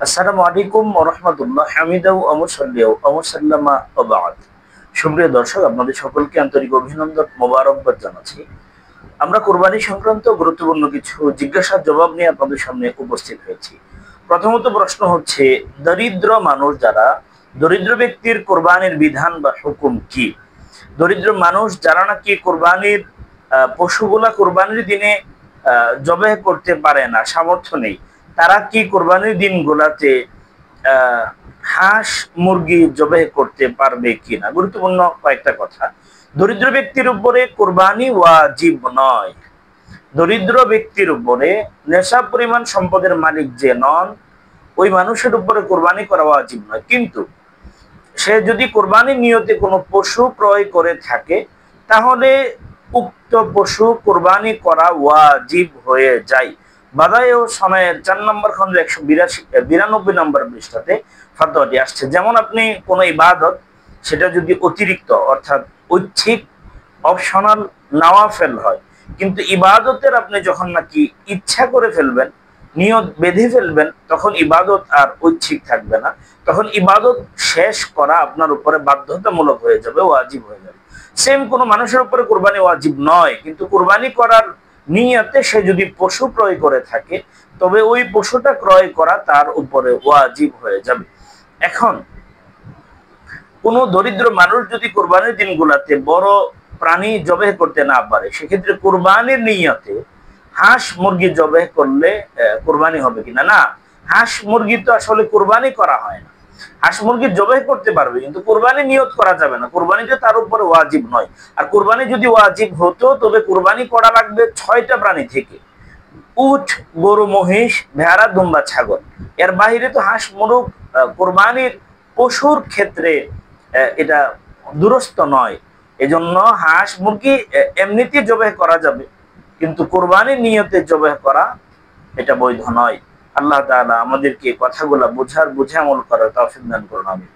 আসসালামু আলাইকুম ওয়া রাহমাতুল্লাহ। হামিদা ওয়া মুসাল্লিয়া ওয়া মুসাল্লামা ওয়া বা'দ। সুপ্রিয় দর্শক, আপনাদের সকলকে আন্তরিক অভিনন্দন, মোবারকবাদ জানাচ্ছি। আমরা কুরবানি সংক্রান্ত গুরুত্বপূর্ণ কিছু জিজ্ঞাসার জবাব নিয়ে আপনাদের সামনে উপস্থিত হয়েছি। প্রথমত প্রশ্ন হচ্ছে, দরিদ্র মানুষ যারা, দরিদ্র ব্যক্তির কোরবানির বিধান বা হুকুম কি? দরিদ্র মানুষ যারা নাকি কোরবানির পশুগুলা কোরবানির দিনে জবাই করতে পারে না, সামর্থ্য নেই, তারা কি কোরবানির দিনগুলাতে হাঁস মুরগি জবাই করতে পারবে কিনা? গুরুত্বপূর্ণ কয়েকটা কথা। দরিদ্র ব্যক্তির উপরে কোরবানি ওয়াজিব নয়। দরিদ্র ব্যক্তির উপরে নেশাব পরিমাণ সম্পদের মালিক যে নন, ওই মানুষের উপরে কোরবানি করা ওয়াজিব নয়। কিন্তু সে যদি কোরবানির নিয়তে কোনো পশু ক্রয় করে থাকে, তাহলে উক্ত পশু কোরবানি করা ওয়াজিব হয়ে যায়। বাদায়ে ও সনায়ের 4 নম্বর খন্ড 192 নম্বর পৃষ্ঠাতে ফতোয়াটি আসছে। যেমন আপনি কোনো ইবাদত, সেটা যদি অতিরিক্ত অর্থাৎ ঐচ্ছিক অপশনাল নওয়াফেল হয়, কিন্তু ইবাদতের আপনি যখন নাকি ইচ্ছা করে ফেলবেন, নিয়ত বেঁধে ফেলবেন, তখন ইবাদত আর ঐচ্ছিক থাকবে না। তখন ইবাদত শেষ করা আপনার উপরে বাধ্যতামূলক হয়ে যাবে, ওয়াজিব হয়ে যাবে। সেম কোনো মানুষের উপরে কোরবানি ওয়াজিব নয়, কিন্তু কোরবানি করার নিয়তে সে যদি পশু ক্রয় করে থাকে, তবে ওই পশুটা ক্রয় করা তার উপরে ওয়াজিব হয়ে যাবে। এখন কোন দরিদ্র মানুষ যদি কোরবানির দিনগুলাতে বড় প্রাণী জবাই করতে না পারে, সেক্ষেত্রে কোরবানির নিয়তে হাঁস মুরগি জবাই করলে কোরবানি হবে কিনা? না, হাঁস মুরগি তো আসলে কোরবানি করা হয় না। হাঁস মুরগি জবাই করতে পারবে, কিন্তু কোরবানি নিয়ত করা যাবে না। কোরবানিতে তার উপরে ওয়াজিব নয়। আর কোরবানি যদি ওয়াজিব হতো, তবে কোরবানি করা লাগবে 6টা প্রাণী থেকে: উট, গরু, মহিষ, ভেড়া, দুম্বা, ছাগল। এর বাইরে তো হাঁস মুরগ কোরবানির পশুর ক্ষেত্রে এটা দুরস্ত নয়। এজন্য হাঁস মুরগি এমনিতে জবাই করা যাবে, কিন্তু কোরবানির নিয়তে জবাই করা এটা বৈধ নয়। আল্লাহ তাআলা আমাদেরকে কথাগুলা বুঝে আমল করার তৌফিক দান করুন। আমিন।